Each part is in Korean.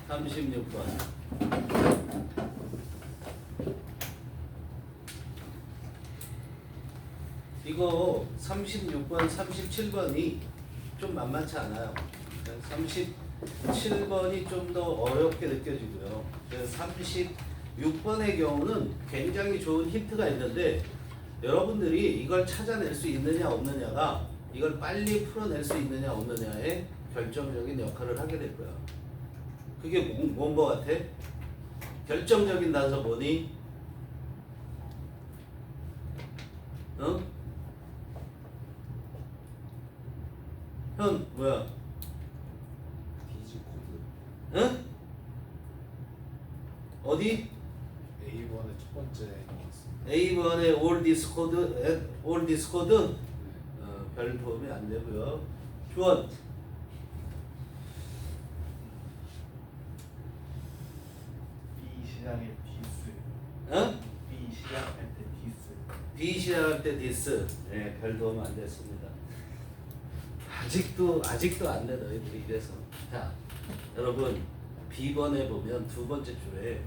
36번. 이거 36번, 37번이 좀 만만치 않아요. 37번이 좀 더 어렵게 느껴지고요. 36번의 경우는 굉장히 좋은 힌트가 있는데 여러분들이 이걸 찾아낼 수 있느냐 없느냐가 이걸 빨리 풀어낼 수 있느냐 없느냐에 결정적인 역할을 하게 될 거야. 그게 뭔 거 같아? 결정적인 단서 뭐니? 응? 현 뭐야? 디지 코드 응? 어디? A1의 첫 번째 A번의 all this code 별 도움이 안 되고요. 주원 B 시작의 디스. 응? B 시작할 때 디스. B 시작할 때 this 네, 별 도움 안 됐습니다. 아직도 안 돼 너희들이 이래서. 자 여러분 B번에 보면 두 번째 줄에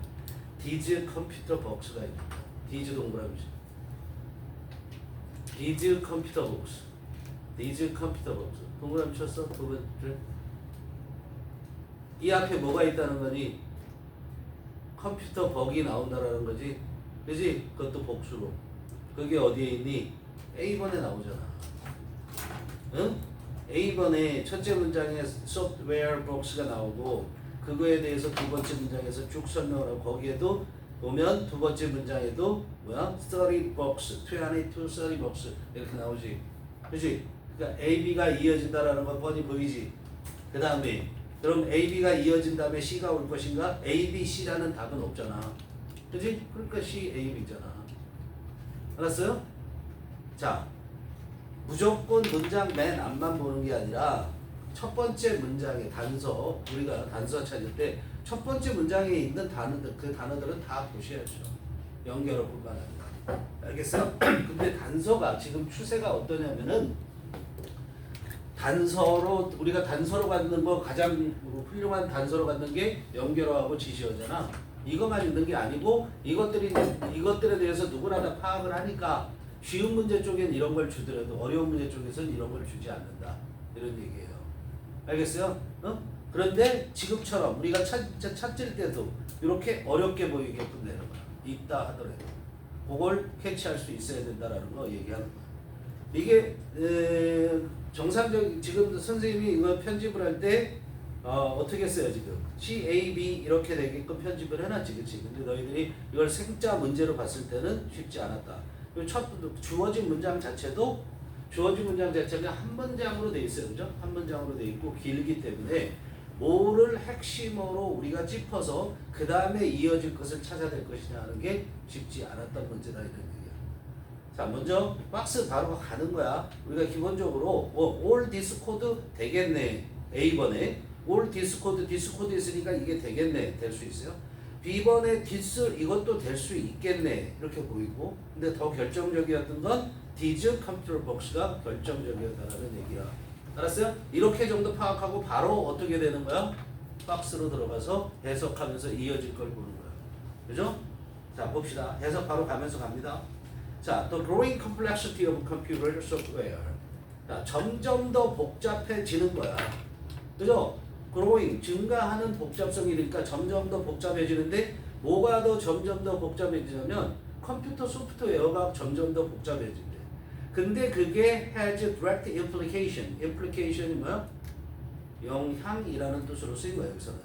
디즈 컴퓨터 박스가 있습니다. 디즈 동그라미 디즈 컴퓨터 박스 디즈 컴퓨터 박스 동그라미 쳤어? 두 번째 이 앞에 뭐가 있다는 거니? 컴퓨터 버기 나온다라는 거지 그지? 그것도 복수로 그게 어디에 있니? A번에 나오잖아. 응? A번에 첫째 문장에 소프트웨어 박스가 나오고 그거에 대해서 두 번째 문장에서 쭉 설명을 하고 거기에도 보면 두 번째 문장에도 뭐야? study box, 22 study box 이렇게 나오지. 그치? 그러니까 A, B가 이어진다라는 건 뻔히 보이지. 그 다음에 그럼 A, B가 이어진 다음에 C가 올 것인가? A, B, C라는 답은 없잖아. 그치? 그러니까 C, A, B잖아. 알았어요? 자, 무조건 문장 맨 앞만 보는 게 아니라 첫 번째 문장의 단서, 우리가 단서 찾을 때 첫 번째 문장에 있는 그 단어들은 다 보셔야죠. 연결어뿐만 아니라. 알겠어요? 근데 단서가 지금 추세가 어떠냐면은 단서로 우리가 단서로 갖는 거 가장 훌륭한 단서로 갖는 게 연결어하고 지시어잖아. 이것만 있는 게 아니고 이것들에 대해서 누구나 다 파악을 하니까 쉬운 문제 쪽엔 이런 걸 주더라도 어려운 문제 쪽에서는 이런 걸 주지 않는다. 이런 얘기예요. 알겠어요? 어? 그런데 지금처럼 우리가 찾을 때도 이렇게 어렵게 보이게끔 되는 거야. 있다 하더라도 그걸 캐치할 수 있어야 된다라는 거 얘기하는 거야. 이게 정상적 지금 선생님이 이거 편집을 할 때 어떻게 했어요 지금? C, A, B 이렇게 되게끔 편집을 해놨지, 그렇지? 근데 너희들이 이걸 생자 문제로 봤을 때는 쉽지 않았다. 주어진 문장 자체가 한 문장으로 돼 있어요, 그죠? 한 문장으로 돼 있고 길기 때문에 뭐를 핵심으로 우리가 짚어서 그 다음에 이어질 것을 찾아낼 것이냐 하는 게 쉽지 않았던 문제다 이런 얘기야. 자, 먼저 박스 바로 가는 거야. 우리가 기본적으로 all this code 되겠네. A번에 all this code 있으니까 이게 되겠네. 될 수 있어요. B번에 this 이것도 될 수 있겠네. 이렇게 보이고 근데 더 결정적이었던 건 this computer box가 결정적이었다라는 얘기야. 알았어요? 이렇게 정도 파악하고 바로 어떻게 되는 거야? 박스로 들어가서 해석하면서 이어질 걸 보는 거야. 그죠? 자, 봅시다. 해석 바로 가면서 갑니다. 자, the growing complexity of computer software. 자, 점점 더 복잡해지는 거야. 그죠? growing, 증가하는 복잡성이니까 점점 더 복잡해지는데 뭐가 더 점점 더 복잡해지냐면 컴퓨터 소프트웨어가 점점 더 복잡해진대. 근데 그게 has direct implication. implication이 뭐야? 영향이라는 뜻으로 쓰인 거예요, 여기서는.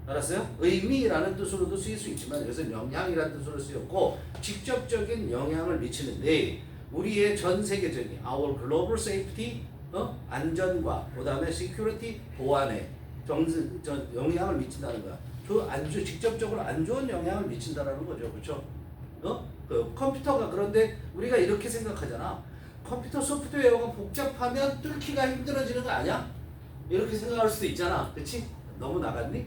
알았어요? 의미라는 뜻으로도 쓰일 수 있지만 여기서는 영향이라는 뜻으로 쓰였고 직접적인 영향을 미치는데 우리의 전 세계적인 our global safety 안전과 그 다음에 security 보안에 영향을 미친다는 거야. 직접적으로 안 좋은 영향을 미친다라는 거죠, 그렇죠? 그 컴퓨터가 그런데 우리가 이렇게 생각하잖아. 컴퓨터 소프트웨어가 복잡하면 뚫기가 힘들어지는 거 아니야? 이렇게 생각할 수도 있잖아. 그치? 너무 나갔니?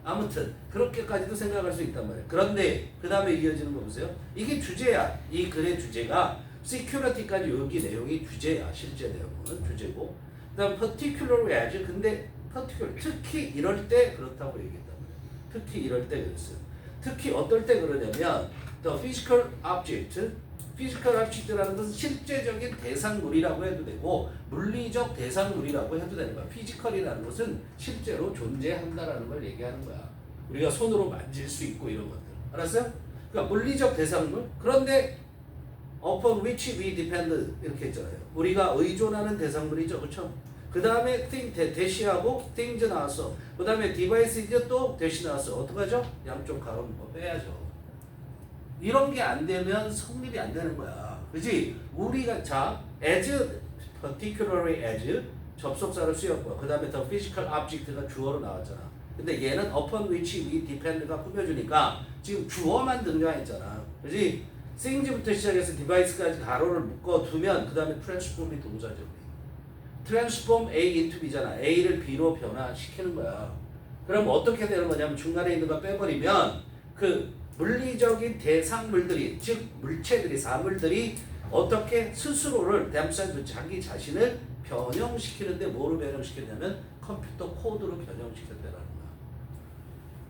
아무튼 그렇게까지도 생각할 수 있단 말이야. 그런데 그 다음에 이어지는 거 보세요. 이게 주제야. 이 글의 주제가 security까지 여기 내용이 주제야. 실제 내용은 주제고 그 다음 particular as 근데 particular 특히 이럴 때 그렇다고 얘기했단 말이야. 특히 이럴 때 그랬어요. 특히 어떨 때 그러냐면 the physical object, physical object라는 것은 실제적인 대상물이라고 해도 되고 물리적 대상물이라고 해도 되는 거야. physical이라는 것은 실제로 존재한다라는 걸 얘기하는 거야. 우리가 손으로 만질 수 있고 이런 것들. 알았어요? 그러니까 물리적 대상물. 그런데 upon which we depend 이렇게 했잖아요. 우리가 의존하는 대상물이죠. 그렇죠? 그 다음에 대시하고 things 나왔어. 그 다음에 devices 또 대시 나왔어. 어떡하죠? 양쪽 가로 빼야죠. 이런 게 안 되면 성립이 안 되는 거야. 그지? 우리가 자 as particularly as 접속사를 쓰였고 그 다음에 the physical object가 주어로 나왔잖아. 근데 얘는 upon which we depend가 꾸며주니까 지금 주어만 등장했잖아. 그지? things부터 시작해서 device까지 가로를 묶어두면 그 다음에 transform이 동사죠. transform A into B잖아. A를 B로 변화시키는 거야. 그럼 어떻게 되는 거냐면 중간에 있는 거 빼버리면 그 물리적인 대상물들이 즉 물체들이 사물들이 어떻게 스스로를 themselves 자기 자신을 변형시키는데 뭐로 변형시켰냐면 컴퓨터 코드로 변형시켰다라는 거야.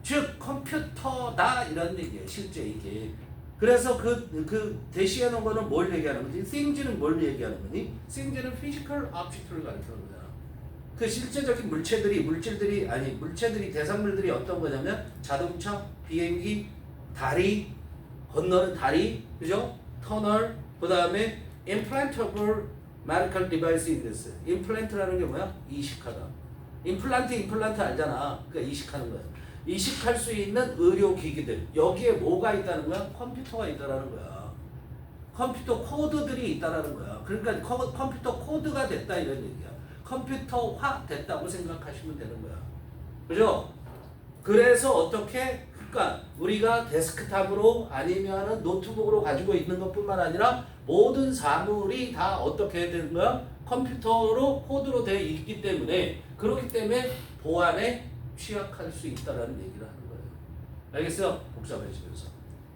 즉 컴퓨터다 이런 얘기예요. 실제 이게. 그래서 그 대시해 놓은 거는 뭘 얘기하는 거지? things는 뭘 얘기하는 거니? things는 physical object를 가리키는 거잖아. 그 실제적인 물체들이 대상물들이 어떤 거냐면 자동차, 비행기, 다리, 건너는 다리, 그죠? 터널, 그 다음에 implantable medical devices. implant라는 게 뭐야? 이식하다. 임플란트 알잖아. 그러니까 이식하는 거야. 이식할 수 있는 의료기기들 여기에 뭐가 있다는 거야? 컴퓨터가 있다라는 거야. 컴퓨터 코드들이 있다라는 거야. 그러니까 컴퓨터 코드가 됐다 이런 얘기야. 컴퓨터화 됐다고 생각하시면 되는 거야. 그죠? 그래서 어떻게 그러니까 우리가 데스크탑으로 아니면은 노트북으로 가지고 있는 것뿐만 아니라 모든 사물이 다 어떻게 되는 거야? 컴퓨터로 코드로 되어 있기 때문에 그렇기 때문에 보안에 취약할 수 있다라는 얘기를 하는 거예요. 알겠어요? 복잡해지면서.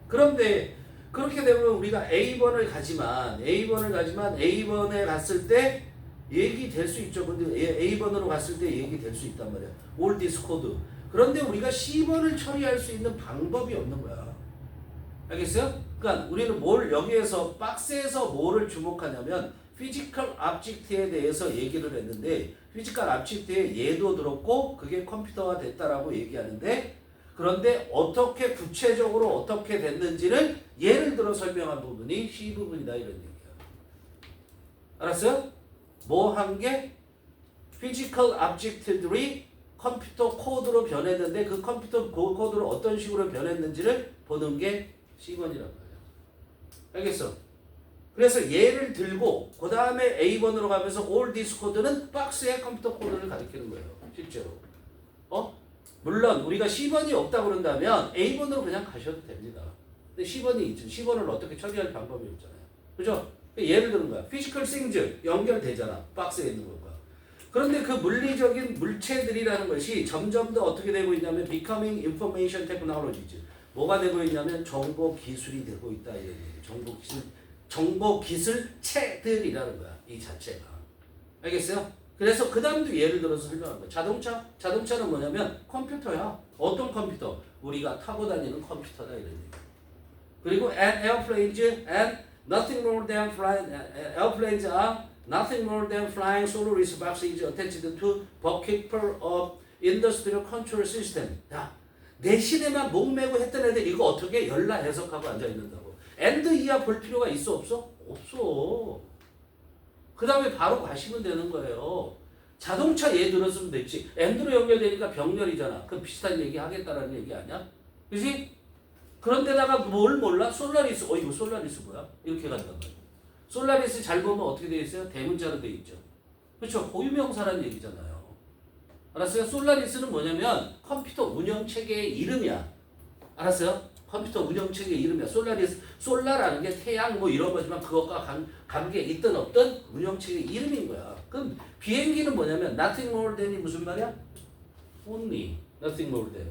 그런데 그렇게 되면 우리가 A번을 가지만 A번에 갔을 때 얘기될 수 있죠. 근데 A번으로 갔을 때 얘기될 수 있단 말이야. all this code. 그런데 우리가 C번을 처리할 수 있는 방법이 없는 거야. 알겠어요? 그러니까 우리는 여기에서 박스에서 뭐를 주목하냐면 피지컬 object에 대해서 얘기를 했는데 피지컬 object에 얘도 들었고 그게 컴퓨터화 됐다라고 얘기하는데 그런데 어떻게 구체적으로 어떻게 됐는지를 예를 들어 설명한 부분이 C 부분이다 이런 얘기야. 알았어요? 뭐 한 게 피지컬 object들이 컴퓨터 코드로 변했는데 그 컴퓨터 코드를 어떤 식으로 변했는지를 보는 게 C번이란 말이야. 알겠어? 그래서 얘를 들고 그 다음에 A번으로 가면서 all this code는 박스의 컴퓨터 코드를 가리키는 거예요. 실제로. 물론 우리가 C번이 없다 그런다면 A번으로 그냥 가셔도 됩니다. 근데 C번이 있죠. C번을 어떻게 처리할 방법이 없잖아요. 그죠? 예를 드는 거야. physical things 연결되잖아. 박스에 있는 것과. 그런데 그 물리적인 물체들이라는 것이 점점 더 어떻게 되고 있냐면 becoming information technologies. 뭐가 되고 있냐면 정보 기술이 되고 있다 이런 얘기. 정보 기술체들이라는 거야. 이 자체가. 알겠어요? 그래서 그 다음도 예를 들어서 설명한 거야. 자동차는 뭐냐면 컴퓨터야. 어떤 컴퓨터? 우리가 타고 다니는 컴퓨터다 이런 얘기. 그리고 airplanes and nothing more than flying airplanes are nothing more than flying Solaris boxes attached to bucket of industrial control system. 야, 내 시대만 목매고 했던 애들 이거 어떻게 열나 해석하고 앉아 있는다고. and 이하 볼 필요가 있어 없어? 없어. 그 다음에 바로 가시면 되는 거예요. 자동차 예 들었으면 됐지. and로 연결되니까 병렬이잖아. 그럼 비슷한 얘기 하겠다라는 얘기 아니야? 그치? 그런데다가 뭘 몰라? 솔라리스. 이거 솔라리스 뭐야? 이렇게 간단 말이야. 솔라리스 잘 보면 어떻게 되어 있어요? 대문자로 되어 있죠. 그렇죠? 고유명사라는 얘기잖아요. 알았어요? 솔라리스는 뭐냐면 컴퓨터 운영체계의 이름이야. 알았어요? 컴퓨터 운영체계의 이름이야. 솔라라는 게 태양 뭐 이런 거지만 그것과 관계 있든 없든 운영체계의 이름인 거야. 그럼 비행기는 뭐냐면 nothing more than이 무슨 말이야? only. nothing more than.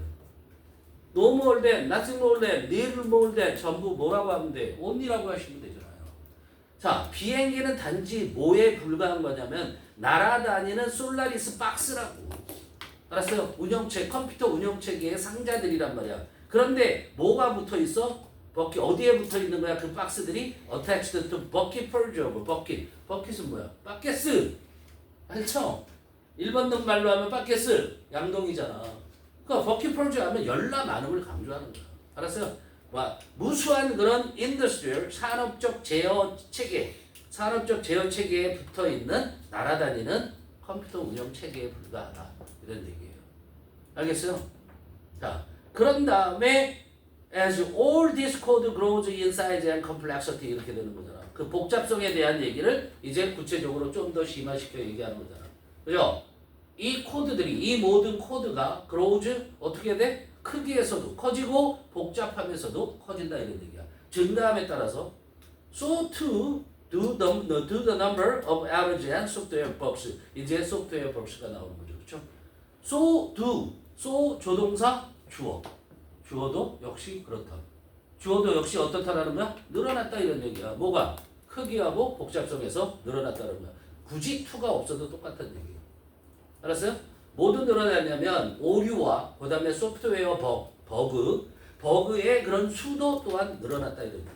no more than, nothing more than, little more than 전부 뭐라고 하면 돼? only라고 하시면 되잖아요. 자, 비행기는 단지 뭐에 불과한 거냐면 날아다니는 솔라리스 박스라고. 알았어요? 운영체, 컴퓨터 운영체계의 상자들이란 말이야. 그런데 뭐가 붙어 있어? 버킷 어디에 붙어 있는 거야? 그 박스들이 attached to bucket purge. 버킷. 버킷은 뭐야? 바켓스. 알죠? 일본 놈 말로 하면 바켓스. 양동이잖아. 그러니까 버킷 purge 하면 열나 많음을 강조하는 거야. 알았어요? 와, 무수한 그런 인더스트리얼 산업적 제어 체계, 산업적 제어 체계에 붙어 있는 날아다니는 컴퓨터 운영 체계에 불과하다. 이런 얘기예요. 알겠어요? 자, 그런 다음에 as all this code grows in size and complexity 이렇게 되는 거잖아. 그 복잡성에 대한 얘기를 이제 구체적으로 좀 더 심화시켜 얘기하는 거잖아. 그죠? 이 코드들이, 이 모든 코드가 grows 어떻게 돼? 크기에서도 커지고 복잡함에서도 커진다 이런 얘기야. 증가함에 따라서 so to do the number of average and software bugs. 이제 software bugs가 나오는 거죠. 그렇죠? so do, so 조동사 주어. 주어도 역시 그렇다. 주어도 역시 어떻다라는 거야? 늘어났다 이런 얘기야. 뭐가? 크기하고 복잡성에서 늘어났다는 거야. 굳이 to가 없어도 똑같은 얘기야. 알았어요? 모두 늘어났냐면 오류와 그 다음에 소프트웨어 버그의 그런 수도 또한 늘어났다 이런 얘기야.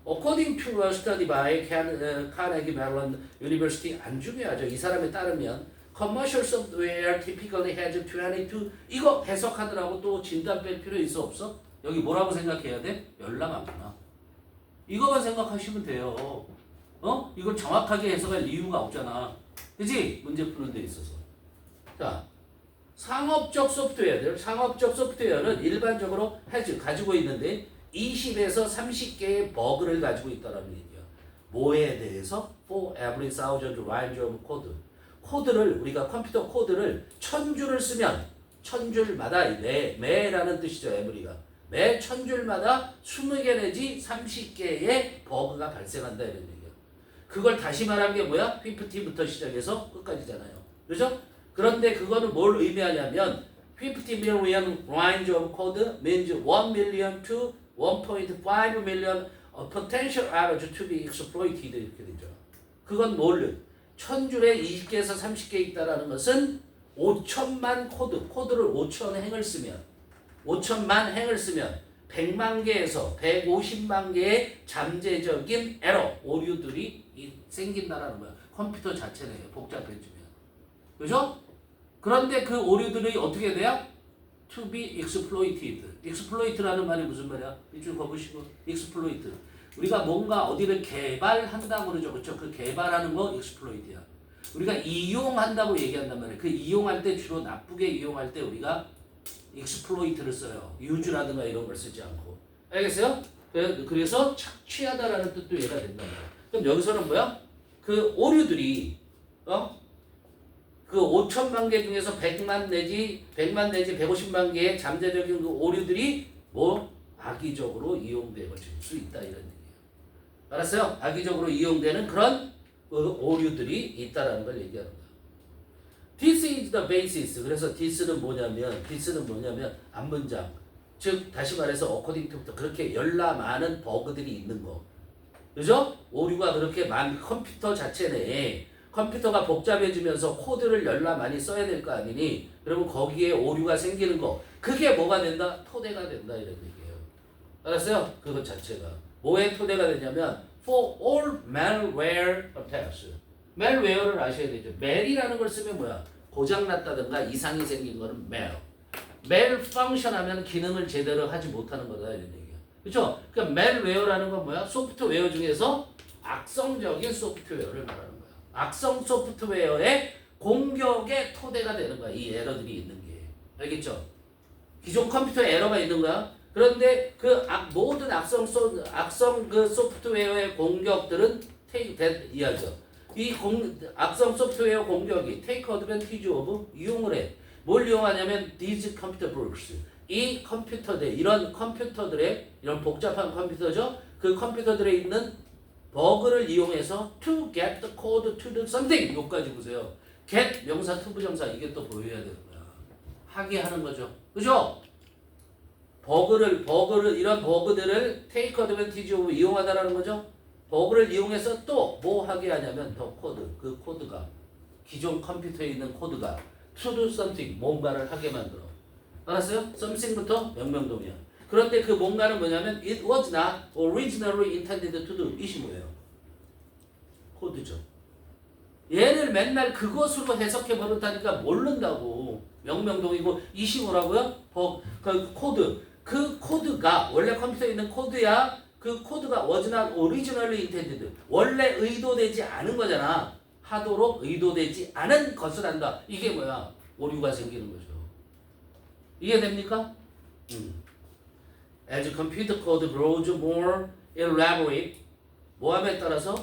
According to a study by Carnegie Mellon University, 안 중요하죠. 이 사람에 따르면 commercial software typically has 22. 이거 해석하느라고 또 진단 뺄 필요 있어 없어? 여기 뭐라고 생각해야 돼? 열나 많구나. 이거만 생각하시면 돼요. 어? 이걸 정확하게 해석할 이유가 없잖아. 그치? 문제 푸는 데 있어서. 자, 상업적 소프트웨어는 일반적으로 가지고 있는데 20에서 30개의 버그를 가지고 있다는 얘기야. 뭐에 대해서? For every 1,000 lines of code. 코드를, 우리가 컴퓨터 코드를 1000줄을 쓰면 1000줄마다 매라는 뜻이죠. every가. 매 1000줄마다 20개 내지 30개의 버그가 발생한다 이런 얘기야. 그걸 다시 말한 게 뭐야? 50부터 시작해서 끝까지잖아요. 그죠? 그런데 그거는 뭘 의미하냐면 50 million lines of code means 1 million to 1.5 million potential errors to be exploited 이렇게 되죠. 그건 뭘? 1000줄에 20개에서 30개 있다라는 것은 5천만 코드를 5,000행을 쓰면 5천만 행을 쓰면 100만 개에서 150만 개의 잠재적인 에러, 오류들이 생긴다라는 거야. 컴퓨터 자체는 복잡해지면. 그죠? 그런데 그 오류들이 어떻게 돼요? To be exploited. exploit라는 말이 무슨 말이야? 이쪽 거보시고 exploit. 우리가 뭔가 어디를 개발한다고 그러죠. 그렇죠? 그 개발하는 거 exploit야. 우리가 이용한다고 얘기한단 말이에요. 그 이용할 때 주로 나쁘게 이용할 때 우리가 exploit를 써요. use라든가 이런 걸 쓰지 않고. 알겠어요? 그래서 착취하다라는 뜻도 얘가 된단 말이에요. 그럼 여기서는 뭐야? 그 오류들이 그 5천만 개 중에서 100만 내지 150만 개의 잠재적인 그 오류들이 뭐 악의적으로 이용될 수 있다 이런 얘기예요. 알았어요? 악의적으로 이용되는 그런 오류들이 있다라는 걸 얘기하는 거야. This is the basis. 그래서 this는 뭐냐면 앞문장. 즉 다시 말해서 according to부터 그렇게 열나 많은 버그들이 있는 거. 그죠? 오류가 그렇게 컴퓨터 자체 내에 컴퓨터가 복잡해지면서 코드를 열나 많이 써야 될 거 아니니? 그러면 거기에 오류가 생기는 거. 그게 뭐가 된다? 토대가 된다 이런 얘기예요. 알았어요? 그것 자체가. 뭐에 토대가 되냐면 for all malware attacks. malware를 아셔야 되죠. mal이라는 걸 쓰면 뭐야? 고장났다든가 이상이 생긴 거는 mal. malfunction 하면 기능을 제대로 하지 못하는 거다 이런 얘기야. 그렇죠? 그러니까 malware라는 건 뭐야? 소프트웨어 중에서 악성적인 소프트웨어를 말하는 거야. 악성 소프트웨어의 공격의 토대가 되는 거야. 이 에러들이 있는 게. 알겠죠? 기존 컴퓨터에 에러가 있는 거야. 그런데 그 모든 악성 그 소프트웨어의 공격들은 take that 이하죠. 이 악성 소프트웨어 공격이 take advantage of 이용을 해. 뭘 이용하냐면 these computer bugs. 이 컴퓨터들, 이런 컴퓨터들의 이런 복잡한 컴퓨터죠. 그 컴퓨터들에 있는 버그를 이용해서 to get the code to do something. 여기까지 보세요. get 명사 투부정사 이게 또 보여야 되는 거야. 하게 하는 거죠. 그죠? 버그를 이런 버그들을 take advantage of 이용하다라는 거죠. 버그를 이용해서 또 뭐 하게 하냐면 더 코드, 그 코드가 기존 컴퓨터에 있는 코드가 to do something 뭔가를 하게 만들어. 알았어요? something부터 명명동이야. 그런데 그 뭔가는 뭐냐면 it was not originally intended to do. 이시 뭐예요? 코드죠. 얘를 맨날 그것으로 해석해 버릇하니까 모른다고. 명명동이고 이시 뭐라고요? 그 코드. 그 코드가 원래 컴퓨터에 있는 코드야. 그 코드가 was not originally intended. 원래 의도되지 않은 거잖아. 하도록 의도되지 않은 것을 한다. 이게 뭐야? 오류가 생기는 거죠. 이해됩니까? As computer code grows more elaborate, 모함에 따라서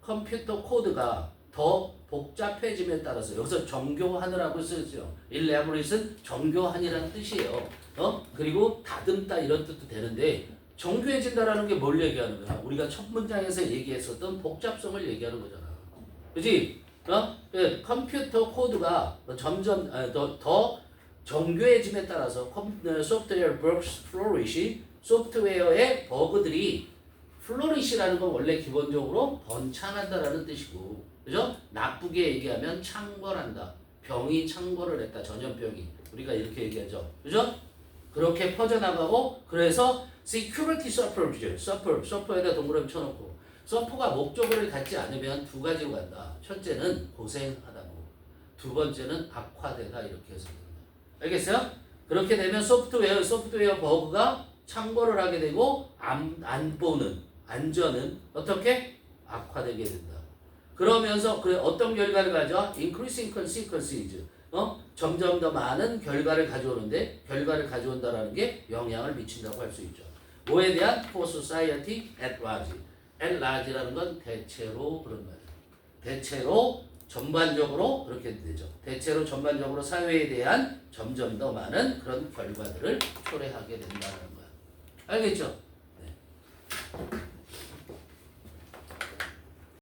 컴퓨터 코드가 더 복잡해짐에 따라서 여기서 정교하느라고 쓰죠. elaborate은 정교한이라는 뜻이에요. 그리고 다듬다 이런 뜻도 되는데 정교해진다라는 게 뭘 얘기하는 거야? 우리가 첫 문장에서 얘기했었던 복잡성을 얘기하는 거잖아. 그렇지? 컴퓨터 코드가 점점 더 정교해짐에 따라서 소프트웨어 bugs flourish, 소프트웨어의 버그들이 flourish라는 건 원래 기본적으로 번창한다라는 뜻이고, 그죠? 나쁘게 얘기하면 창궐한다. 병이 창궐을 했다. 전염병이. 우리가 이렇게 얘기하죠. 그죠? 그렇게 퍼져나가고, 그래서 security suffer에다 동그라미 쳐놓고, 서퍼가 목적어를 갖지 않으면 두 가지로 간다. 첫째는 고생하다고, 두 번째는 악화되다 이렇게 해서 된다. 알겠어요? 그렇게 되면 소프트웨어 버그가 창궐을 하게 되고 안전은 어떻게 악화되게 된다. 그러면서 어떤 결과를 가져? Increasing consequences. 점점 더 많은 결과를 가져오는데 결과를 가져온다라는 게 영향을 미친다고 할 수 있죠. 뭐에 대한? For society at large. at large라는 건 대체로 그런 말이에요. 대체로 전반적으로 그렇게 되죠. 대체로 전반적으로 사회에 대한 점점 더 많은 그런 결과들을 초래하게 된다는 거야. 알겠죠?